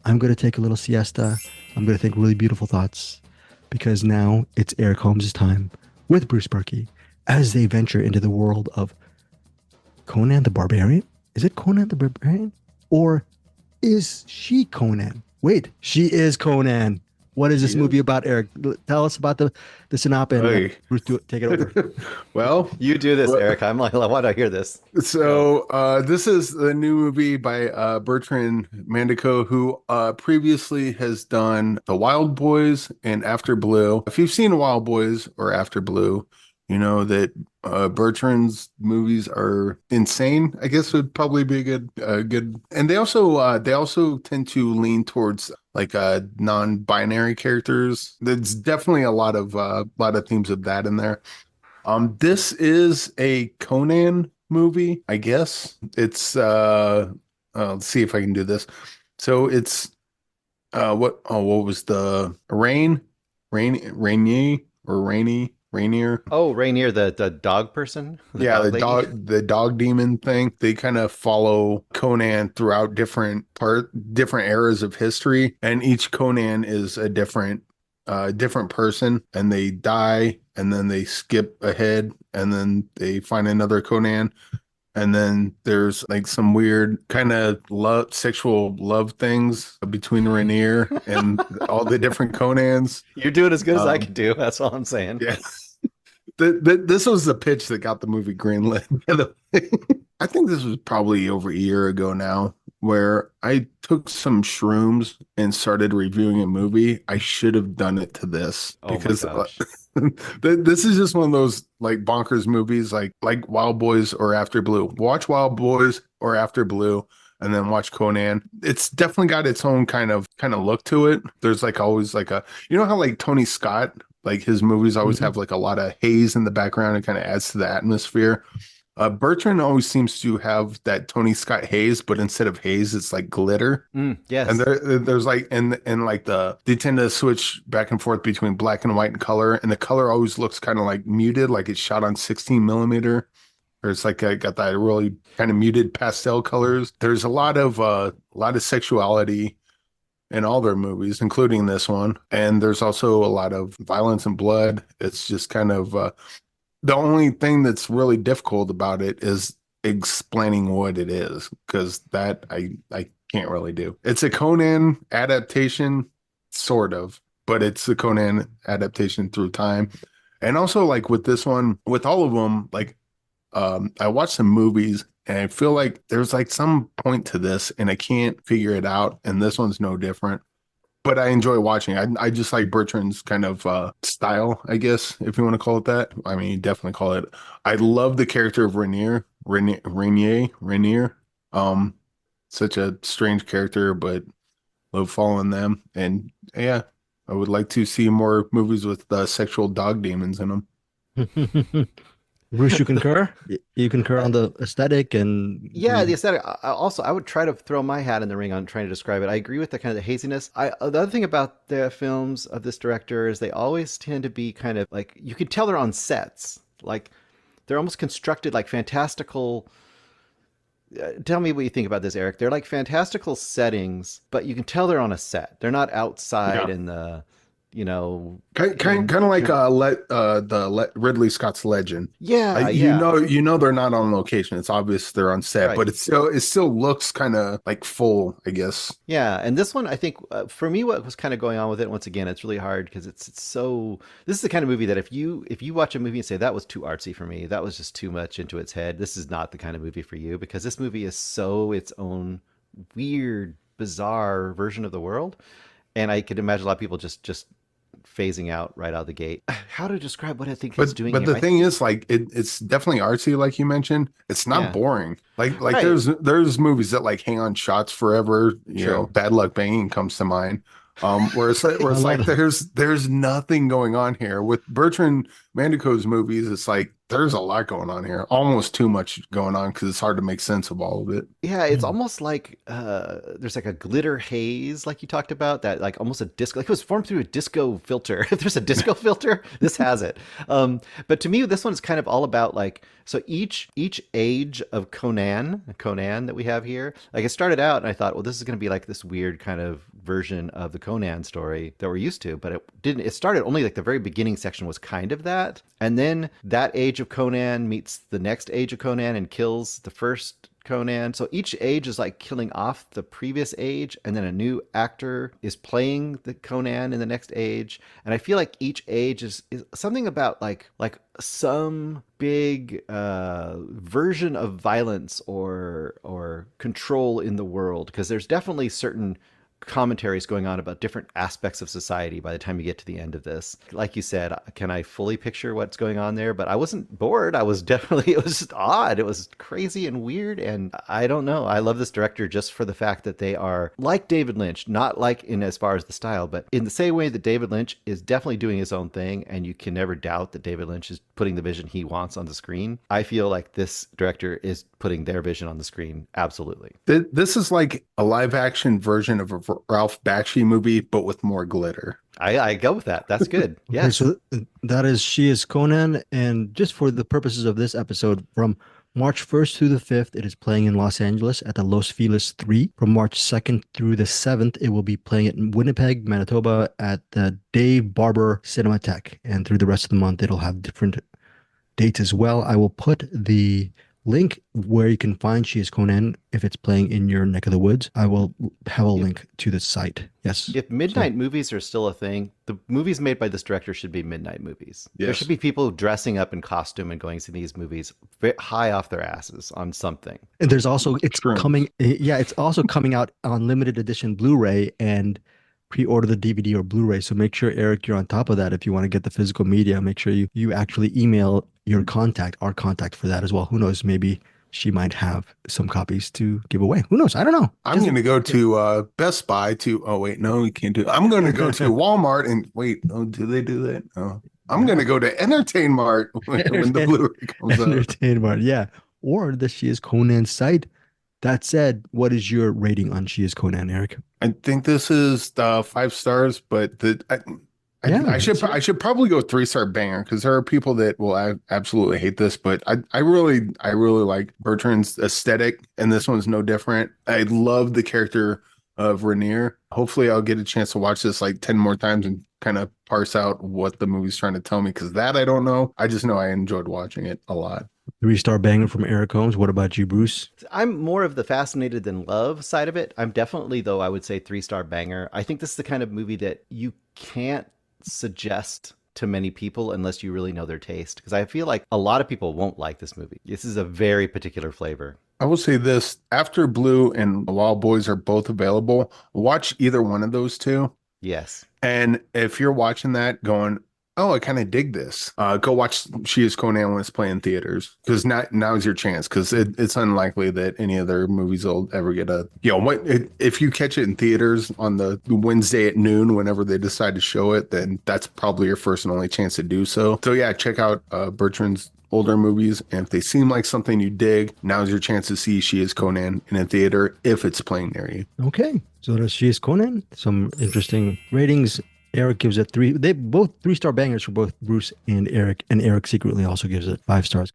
I'm going to take a little siesta. I'm going to think really beautiful thoughts because now it's Eric Holmes' time with Bruce Purkey as they venture into the world of Conan the Barbarian. Is it Conan the Barbarian? Or is she Conan? Wait, she is Conan. What is She this movie is. about, Eric? Tell us about the synopsis and Hey. Bruce, take it over. Well, You do this, well, Eric. I'm like, why do I hear this? Go. this is the new movie by Bertrand Mandico, who previously has done The Wild Boys and After Blue. If you've seen Wild Boys or After Blue, you know that Bertrand's movies are insane. I guess would probably be a good. And they also tend to lean towards like non-binary characters. There's definitely a lot of themes of that in there. This is a Conan movie, I guess. It's let's see if I can do this. So it's what was the Rainier or Rainier? Oh, Rainier, the dog person, the Yeah, dog lady. the dog demon thing. They kind of follow Conan throughout different eras of history, and each Conan is a different person, and they die, and then they skip ahead, and then they find another Conan, and then there's like some weird kind of sexual love things between Rainier and all the different Conans. You're doing as good as I Um, can do. That's all I'm saying. yeah. This was the pitch that got the movie greenlit. By the way. I think this was probably over a year ago now, where I took some shrooms and started reviewing a movie. I should have done it to this Oh my because gosh. this is just one of those like bonkers movies, like Wild Boys or After Blue. Watch Wild Boys or After Blue, and then watch Conan. It's definitely got its own kind of look to it. There's like always like how like Tony Scott, like his movies always Mhm. have like a lot of haze in the background. It kind of adds to the atmosphere. Bertrand always seems to have that Tony Scott haze, but instead of haze, it's like glitter. And Yes. there's like and like they tend to switch back and forth between black and white and color, and the color always looks kind of like muted, like it's shot on 16 millimeter. Or it's like got that really kind of muted pastel colors. There's a lot of sexuality in all their movies, including this one. And there's also a lot of violence and blood. It's just kind of the only thing that's really difficult about it is explaining what it is, because that I can't really do. It's a Conan adaptation, sort of, but it's a Conan adaptation through time. And also like with this one, with all of them, like I watched some movies and I feel like there's like some point to this and I can't figure it out. And this one's no different. But I enjoy watching. I just like Bertrand's kind of style, I guess, if you want to call it that. I mean, you definitely call it. I love the character of Rainier. Um, Such a strange character, but love following them. And yeah, I would like to see more movies with sexual dog demons in them. Bruce, you concur? You concur Uh, on the aesthetic and yeah, the aesthetic. Also, I would try to throw my hat in the ring on trying to describe it. I agree with the kind of the haziness. The other thing about the films of this director is they always tend to be kind of like you can tell they're on sets. Like they're almost constructed like fantastical. Tell me what you think about this, Eric. They're like fantastical settings, but you can tell they're on a set. They're not outside Yeah. in the, you know, Kind of like Ridley Scott's Legend. yeah, You yeah, know, they're not on location. It's obvious they're on set, right. but it still looks kind of like full, I guess. Yeah, and this one, I think, for me, what was kind of going on with it, once again, it's really hard because it's so. This is the kind of movie that if you watch a movie and say that was too artsy for me, that was just too much into its head. This is not the kind of movie for you because this movie is so its own weird, bizarre version of the world, and I could imagine a lot of people just phasing out right out of the gate. How to describe what I think it's But doing but here? the thing is, like it's definitely artsy, like you mentioned. It's not Yeah, boring. Like right, there's movies that like hang on shots forever. true. Bad Luck Banging comes to mind. Where I it's love like it. there's nothing going on here. With Bertrand Mandico's movies, it's like there's a lot going on here. Almost too much going on because it's hard to make sense of all of it. Yeah, it's almost like there's like a glitter haze, like you talked about, that like almost a disco, like it was formed through a disco filter. If there's a disco filter, this has it. But to me, this one is kind of all about like, so each age of Conan that we have here, like it started out and I thought, well, this is going to be like this weird kind of version of the Conan story that we're used to, but it didn't. It started only like the very beginning section was kind of that, and then that age of Conan meets the next age of Conan and kills the first Conan. So each age is like killing off the previous age, and then a new actor is playing the Conan in the next age. And I feel like each age is something about like some big version of violence or control in the world, because there's definitely certain commentaries going on about different aspects of society by the time you get to the end of this. Like you said, can I fully picture what's going on there? But I wasn't bored. I was definitely, it was just odd. It was crazy and weird. And I don't know. I love this director just for the fact that they are like David Lynch, not like in as far as the style, but in the same way that David Lynch is definitely doing his own thing. And you can never doubt that David Lynch is putting the vision he wants on the screen. I feel like this director is putting their vision on the screen. Absolutely. This is like a live action version of a Ralph Bakshi movie, but with more glitter. I go with that. That's good. Yes. Okay, so that is She is Conan. And just for the purposes of this episode, from March 1st through the 5th, it is playing in Los Angeles at the Los Feliz 3. From March 2nd through the 7th, it will be playing it in Winnipeg, Manitoba at the Dave Barber Cinematheque. And through the rest of the month, it'll have different dates as well. I will put the link where you can find She is Conan if it's playing in your neck of the woods. I will have a link to the site. Yes. If midnight movies are still a thing, the movies made by this director should be midnight movies. Yes. There should be people dressing up in costume and going to these movies high off their asses on something. And there's also, it's Shrooms. coming, yeah, it's also coming out on limited edition Blu-ray and pre-order the DVD or Blu-ray. So make sure, Eric, you're on top of that. If you want to get the physical media, make sure you actually email your contact, our contact for that as well. Who knows? Maybe she might have some copies to give away. Who knows? I don't know. I'm going to go to Best Buy to, oh, wait, no, we can't do it. I'm going to go to Walmart and wait, oh, do they do that? Oh, I'm going to go to Entertain Mart when the Blu-ray comes out. Entertain Mart, yeah. Or the She is Conan site. That said, what is your rating on She is Conan, Eric? I think this is 5 stars, but I should probably go 3-star banger, because there are people that will absolutely hate this, but I really like Bertrand's aesthetic, and this one's no different. I love the character of Rainier. Hopefully I'll get a chance to watch this like 10 more times and kind of parse out what the movie's trying to tell me, because that I don't know. I just know I enjoyed watching it a lot. 3-star banger from Eric Holmes. What about you, Bruce? I'm more of the fascinated than love side of it. I'm definitely, though, I would say 3-star banger. I think this is the kind of movie that you can't suggest to many people unless you really know their taste, because I feel like a lot of people won't like this movie. This is a very particular flavor. I will say this, after Blue and Wild Boys are both available, watch either one of those two. Yes. And if you're watching that going, oh, I kind of dig this, go watch She is Conan when it's playing theaters, because now's your chance, because it's unlikely that any other movies will ever get if you catch it in theaters on the Wednesday at noon, whenever they decide to show it, then that's probably your first and only chance to do so. So yeah, check out Bertrand's older movies, and if they seem like something you dig, now's your chance to see She is Conan in a theater if it's playing near you. Okay, so that's She is Conan. Some interesting ratings. Eric gives it 3. They both 3-star bangers for both Bruce and Eric secretly also gives it 5 stars.